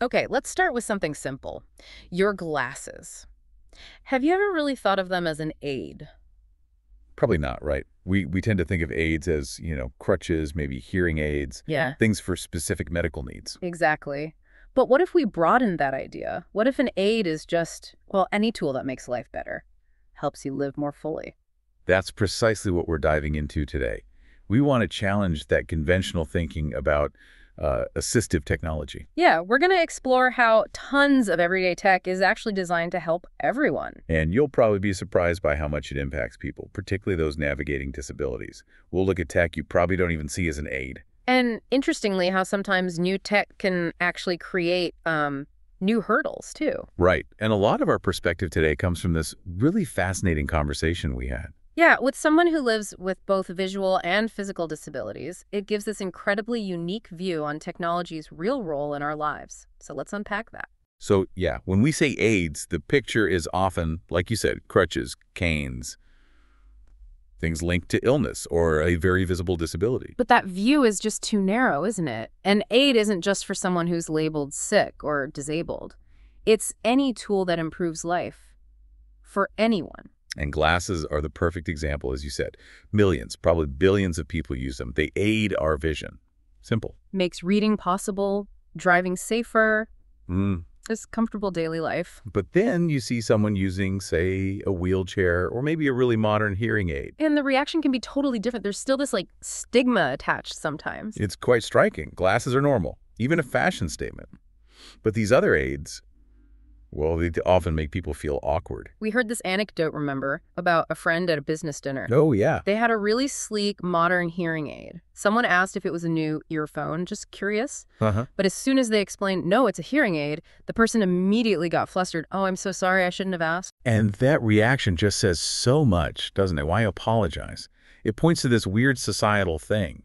Okay, let's start with something simple. Your glasses. Have you ever really thought of them as an aid? Probably not, right? We tend to think of aids as, crutches, maybe hearing aids, Yeah. things for specific medical needs. Exactly. But what if we broaden that idea? What if an aid is just, well, any tool that makes life better, helps you live more fully? That's precisely what we're diving into today. We want to challenge that conventional thinking about assistive technology. Yeah, we're going to explore how tons of everyday tech is actually designed to help everyone. And you'll probably be surprised by how much it impacts people, particularly those navigating disabilities. We'll look at tech you probably don't even see as an aid. And interestingly, how sometimes new tech can actually create new hurdles, too. Right. And a lot of our perspective today comes from this really fascinating conversation we had. Yeah, with someone who lives with both visual and physical disabilities, it gives this incredibly unique view on technology's real role in our lives. So let's unpack that. So, yeah, when we say aids, the picture is often, like you said, crutches, canes, things linked to illness or a very visible disability. But that view is just too narrow, isn't it? An aid isn't just for someone who's labeled sick or disabled. It's any tool that improves life for anyone. And glasses are the perfect example, as you said. Millions, probably billions of people use them. They aid our vision. Simple. Makes reading possible, driving safer, Mm. just comfortable daily life. But then you see someone using, say, a wheelchair or maybe a really modern hearing aid. And the reaction can be totally different. There's still this like stigma attached sometimes. It's quite striking. Glasses are normal, even a fashion statement. But these other aids, well, they often make people feel awkward. We heard this anecdote, remember, about a friend at a business dinner. Oh, yeah. They had a really sleek, modern hearing aid. Someone asked if it was a new earphone, just curious. Uh-huh. But as soon as they explained, no, it's a hearing aid, the person immediately got flustered. Oh, I'm so sorry, I shouldn't have asked. And that reaction just says so much, doesn't it? Why apologize? It points to this weird societal thing,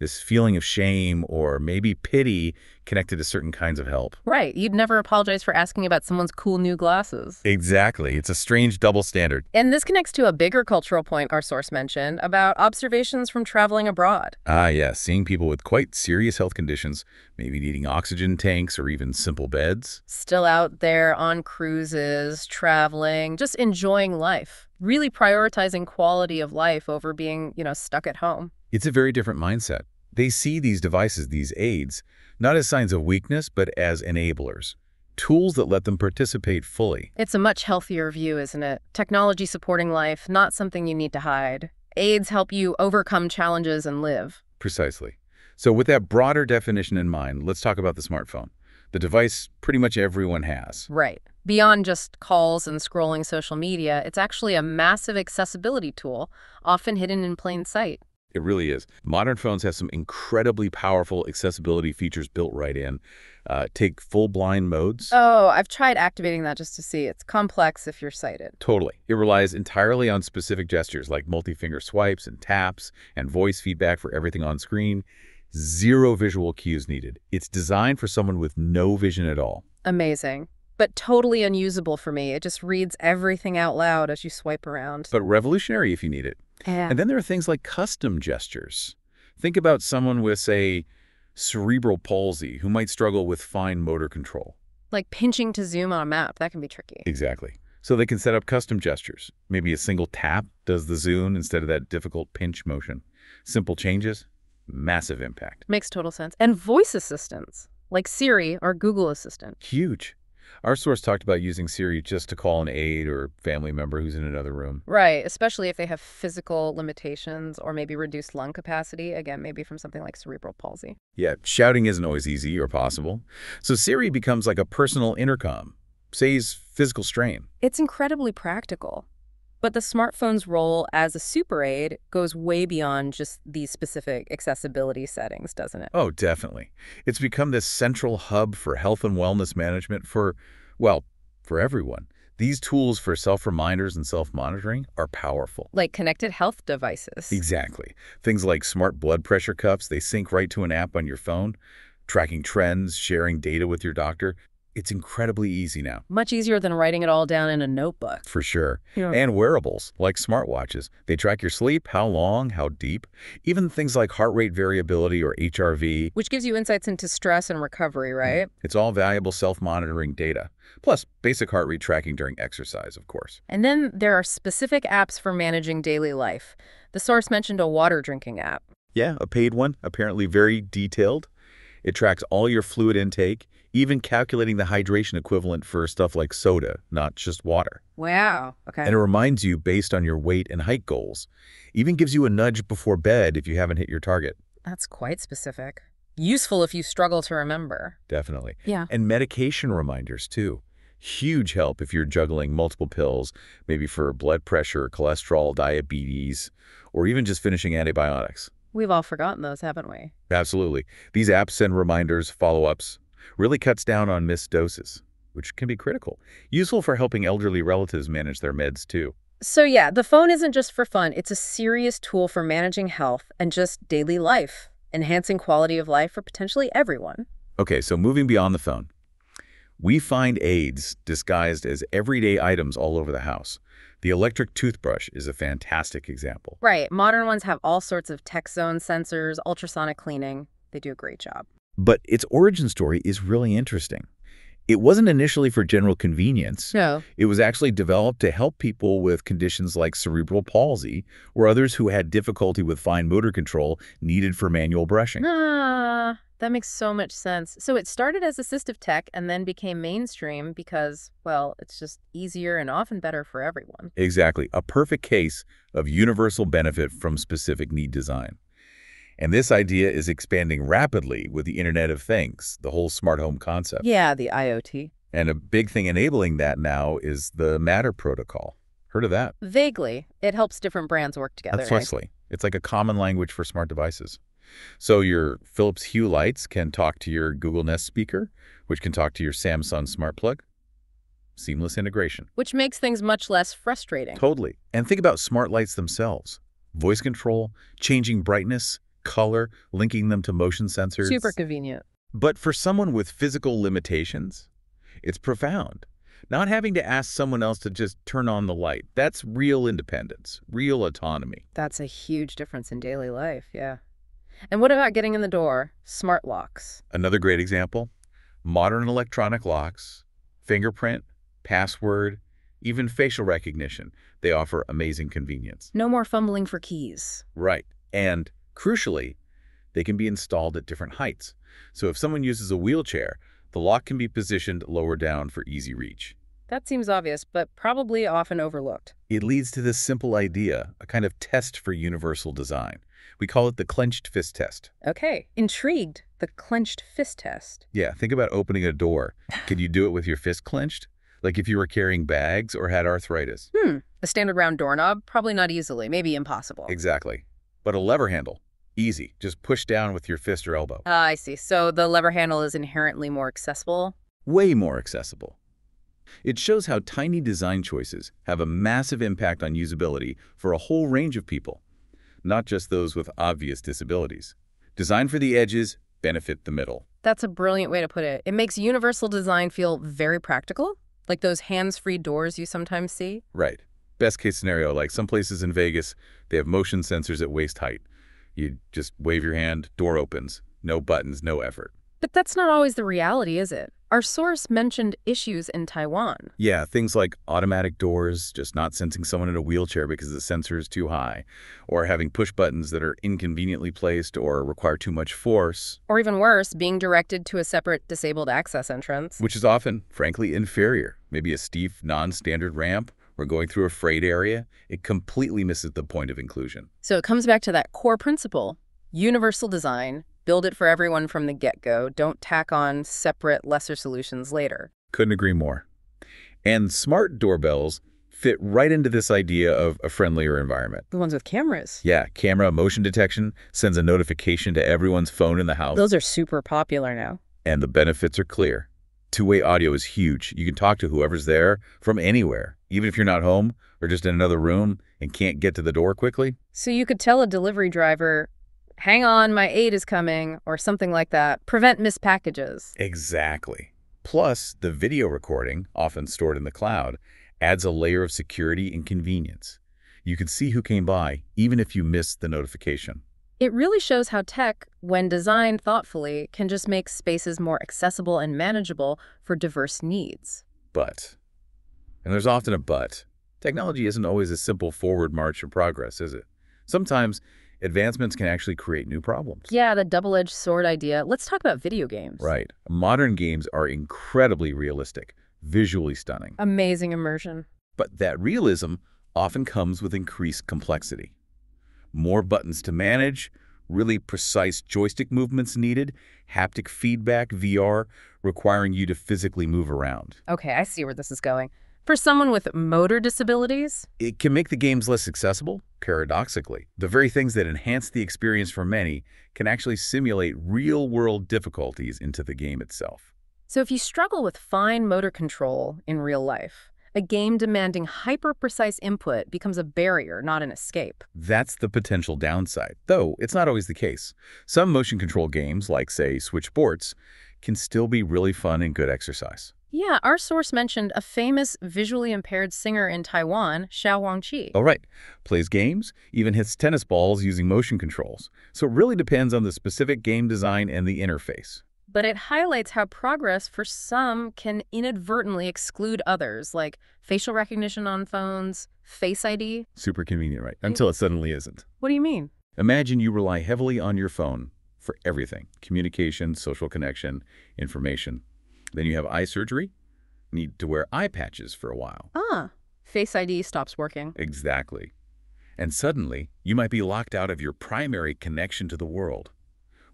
this feeling of shame or maybe pity connected to certain kinds of help. Right, you'd never apologize for asking about someone's cool new glasses. Exactly. It's a strange double standard. And this connects to a bigger cultural point our source mentioned about observations from traveling abroad. Ah, yes, seeing people with quite serious health conditions, maybe needing oxygen tanks or even simple beds. Still out there on cruises, traveling, just enjoying life. Really prioritizing quality of life over being, stuck at home. It's a very different mindset. They see these devices, these aids, not as signs of weakness, but as enablers, tools that let them participate fully. It's a much healthier view, isn't it? Technology supporting life, not something you need to hide. Aids help you overcome challenges and live. Precisely. So with that broader definition in mind, let's talk about the smartphone, the device pretty much everyone has. Right. Beyond just calls and scrolling social media, it's actually a massive accessibility tool, often hidden in plain sight. It really is. Modern phones have some incredibly powerful accessibility features built right in. Take full blind modes. Oh, I've tried activating that just to see. It's complex if you're sighted. Totally. It relies entirely on specific gestures like multi-finger swipes and taps and voice feedback for everything on screen. Zero visual cues needed. It's designed for someone with no vision at all. Amazing. But totally unusable for me. It just reads everything out loud as you swipe around. But revolutionary if you need it. Yeah. And then there are things like custom gestures. Think about someone with, say, cerebral palsy who might struggle with fine motor control. Like pinching to zoom on a map. That can be tricky. Exactly. So they can set up custom gestures. Maybe a single tap does the zoom instead of that difficult pinch motion. Simple changes, massive impact. Makes total sense. And voice assistants, like Siri or Google Assistant. Huge. Our source talked about using Siri just to call an aide or family member who's in another room. Right, especially if they have physical limitations or maybe reduced lung capacity, again, maybe from something like cerebral palsy. Yeah, shouting isn't always easy or possible. So Siri becomes like a personal intercom, saves physical strain. It's incredibly practical. But the smartphone's role as a super aid goes way beyond just these specific accessibility settings, doesn't it? Oh, definitely. It's become this central hub for health and wellness management well, for everyone. These tools for self-reminders and self-monitoring are powerful. Like connected health devices. Exactly. Things like smart blood pressure cuffs, they sync right to an app on your phone, tracking trends, sharing data with your doctor. It's incredibly easy now. Much easier than writing it all down in a notebook. For sure. Yeah. And wearables, like smartwatches. They track your sleep, how long, how deep. Even things like heart rate variability or HRV. Which gives you insights into stress and recovery, right? It's all valuable self-monitoring data. Plus, basic heart rate tracking during exercise, of course. And then there are specific apps for managing daily life. The source mentioned a water drinking app. Yeah, a paid one, apparently very detailed. It tracks all your fluid intake, even calculating the hydration equivalent for stuff like soda, not just water. Wow. Okay. And it reminds you based on your weight and height goals. Even gives you a nudge before bed if you haven't hit your target. That's quite specific. Useful if you struggle to remember. Definitely. Yeah. And medication reminders, too. Huge help if you're juggling multiple pills, maybe for blood pressure, cholesterol, diabetes, or even just finishing antibiotics. We've all forgotten those, haven't we? Absolutely. These apps send reminders, follow-ups. Really cuts down on missed doses, which can be critical. Useful for helping elderly relatives manage their meds, too. So yeah, the phone isn't just for fun. It's a serious tool for managing health and just daily life, enhancing quality of life for potentially everyone. Okay, so moving beyond the phone. We find aids disguised as everyday items all over the house. The electric toothbrush is a fantastic example. Right. Modern ones have all sorts of tech zone sensors, ultrasonic cleaning. They do a great job. But its origin story is really interesting. It wasn't initially for general convenience. No. It was actually developed to help people with conditions like cerebral palsy or others who had difficulty with fine motor control needed for manual brushing. That makes so much sense. So it started as assistive tech and then became mainstream because, well, it's just easier and often better for everyone. Exactly. A perfect case of universal benefit from specific need design. And this idea is expanding rapidly with the Internet of Things, the whole smart home concept. Yeah, the IoT. And a big thing enabling that now is the Matter protocol. Heard of that? Vaguely. It helps different brands work together. Precisely. It's like a common language for smart devices. So your Philips Hue lights can talk to your Google Nest speaker, which can talk to your Samsung smart plug. Seamless integration. Which makes things much less frustrating. Totally. And think about smart lights themselves. Voice control, changing brightness, color, linking them to motion sensors. Super convenient. But for someone with physical limitations, it's profound. Not having to ask someone else to just turn on the light. That's real independence, real autonomy. That's a huge difference in daily life, yeah. And what about getting in the door? Smart locks. Another great example, modern electronic locks, fingerprint, password, even facial recognition. They offer amazing convenience. No more fumbling for keys. Right. And crucially, they can be installed at different heights. So if someone uses a wheelchair, the lock can be positioned lower down for easy reach. That seems obvious, but probably often overlooked. It leads to this simple idea, a kind of test for universal design. We call it the clenched fist test. Okay, intrigued. The clenched fist test. Yeah, think about opening a door. Could you do it with your fist clenched? Like if you were carrying bags or had arthritis? A standard round doorknob? Probably not easily, maybe impossible. Exactly. But a lever handle? Easy. Just push down with your fist or elbow. I see. So the lever handle is inherently more accessible? Way more accessible. It shows how tiny design choices have a massive impact on usability for a whole range of people, not just those with obvious disabilities. Design for the edges, benefit the middle. That's a brilliant way to put it. It makes universal design feel very practical, like those hands-free doors you sometimes see. Right. Best case scenario, like some places in Vegas, they have motion sensors at waist height. You just wave your hand, door opens. No buttons, no effort. But that's not always the reality, is it? Our source mentioned issues in Taiwan. Yeah, things like automatic doors, just not sensing someone in a wheelchair because the sensor is too high, or having push buttons that are inconveniently placed or require too much force. Or even worse, being directed to a separate disabled access entrance. Which is often, frankly, inferior. Maybe a steep, non-standard ramp or going through a freight area. It completely misses the point of inclusion. So it comes back to that core principle, universal design. Build it for everyone from the get-go. Don't tack on separate, lesser solutions later. Couldn't agree more. And smart doorbells fit right into this idea of a friendlier environment. The ones with cameras. Yeah, camera motion detection sends a notification to everyone's phone in the house. Those are super popular now. And the benefits are clear. Two-way audio is huge. You can talk to whoever's there from anywhere, even if you're not home or just in another room and can't get to the door quickly. So you could tell a delivery driver, hang on, my aide is coming, or something like that. Prevent missed packages. Exactly. Plus, the video recording, often stored in the cloud, adds a layer of security and convenience. You can see who came by, even if you missed the notification. It really shows how tech, when designed thoughtfully, can just make spaces more accessible and manageable for diverse needs. But, and there's often a but, technology isn't always a simple forward march of progress, is it? Sometimes, advancements can actually create new problems. Yeah, the double-edged sword idea. Let's talk about video games. Right. Modern games are incredibly realistic, visually stunning. Amazing immersion. But that realism often comes with increased complexity. More buttons to manage, really precise joystick movements needed, haptic feedback, VR, requiring you to physically move around. Okay, I see where this is going. For someone with motor disabilities? It can make the games less accessible, paradoxically. The very things that enhance the experience for many can actually simulate real-world difficulties into the game itself. So if you struggle with fine motor control in real life, a game demanding hyper-precise input becomes a barrier, not an escape. That's the potential downside, though it's not always the case. Some motion control games, like, say, Switch Sports, can still be really fun and good exercise. Yeah, our source mentioned a famous visually impaired singer in Taiwan, Xiao Huangqi. Oh, right. Plays games, even hits tennis balls using motion controls. So it really depends on the specific game design and the interface. But it highlights how progress for some can inadvertently exclude others, like facial recognition on phones, Face ID. Super convenient, right? Until it suddenly isn't. What do you mean? Imagine you rely heavily on your phone for everything: communication, social connection, information. Then you have eye surgery, need to wear eye patches for a while. Face ID stops working. Exactly. And suddenly, you might be locked out of your primary connection to the world.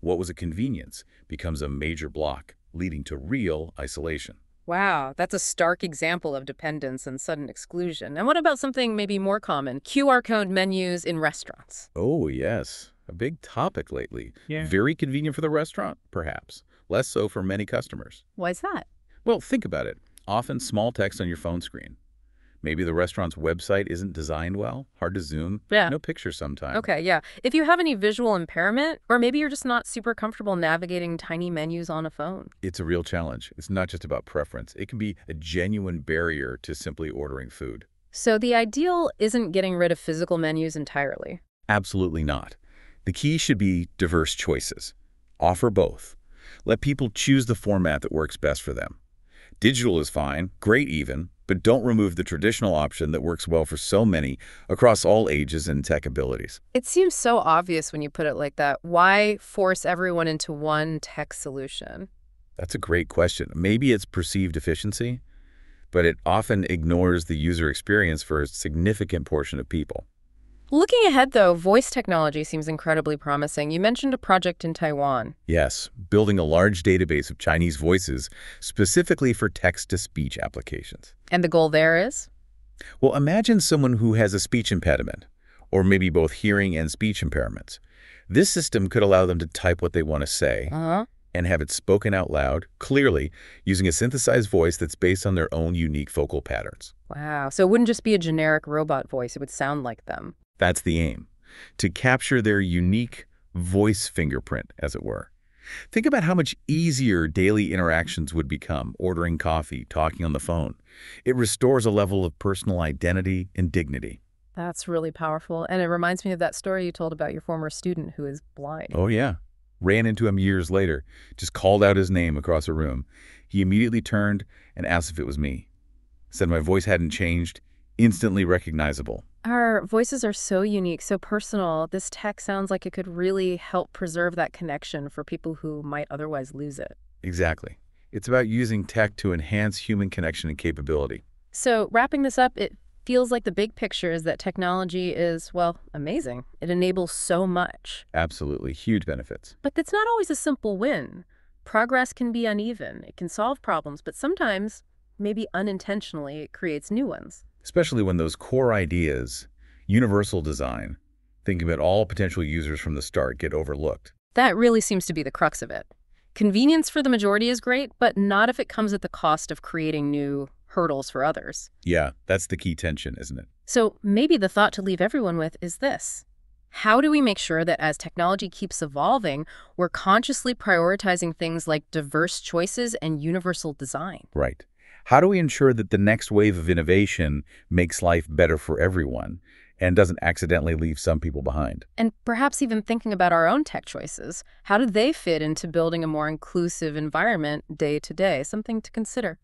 What was a convenience becomes a major block, leading to real isolation. Wow, that's a stark example of dependence and sudden exclusion. And what about something maybe more common? QR code menus in restaurants. Oh, yes. A big topic lately. Yeah. Very convenient for the restaurant, perhaps. Less so for many customers. Why is that? Well, think about it. Often small text on your phone screen. Maybe the restaurant's website isn't designed well, hard to zoom, Yeah. no pictures sometimes. Okay, yeah. If you have any visual impairment, or maybe you're just not super comfortable navigating tiny menus on a phone. It's a real challenge. It's not just about preference. It can be a genuine barrier to simply ordering food. So the ideal isn't getting rid of physical menus entirely. Absolutely not. The key should be diverse choices. Offer both. Let people choose the format that works best for them. Digital is fine, great even, but don't remove the traditional option that works well for so many across all ages and tech abilities. It seems so obvious when you put it like that. Why force everyone into one tech solution? That's a great question. Maybe it's perceived efficiency, but it often ignores the user experience for a significant portion of people. Looking ahead, though, voice technology seems incredibly promising. You mentioned a project in Taiwan. Yes, building a large database of Chinese voices specifically for text-to-speech applications. And the goal there is? Well, imagine someone who has a speech impediment, or maybe both hearing and speech impairments. This system could allow them to type what they want to say and have it spoken out loud, clearly, using a synthesized voice that's based on their own unique vocal patterns. Wow. So it wouldn't just be a generic robot voice. It would sound like them. That's the aim, to capture their unique voice fingerprint, as it were. Think about how much easier daily interactions would become, ordering coffee, talking on the phone. It restores a level of personal identity and dignity. That's really powerful. And it reminds me of that story you told about your former student who is blind. Oh, yeah. Ran into him years later, just called out his name across a room. He immediately turned and asked if it was me. Said my voice hadn't changed, instantly recognizable. Our voices are so unique, so personal. This tech sounds like it could really help preserve that connection for people who might otherwise lose it. Exactly. It's about using tech to enhance human connection and capability. So wrapping this up, it feels like the big picture is that technology is, well, amazing. It enables so much. Absolutely. Huge benefits. But it's not always a simple win. Progress can be uneven. It can solve problems, but sometimes, maybe unintentionally, it creates new ones. Especially when those core ideas, universal design, thinking about all potential users from the start, get overlooked. That really seems to be the crux of it. Convenience for the majority is great, but not if it comes at the cost of creating new hurdles for others. Yeah, that's the key tension, isn't it? So maybe the thought to leave everyone with is this. How do we make sure that as technology keeps evolving, we're consciously prioritizing things like diverse choices and universal design? Right. How do we ensure that the next wave of innovation makes life better for everyone and doesn't accidentally leave some people behind? And perhaps even thinking about our own tech choices. How do they fit into building a more inclusive environment day to day? Something to consider.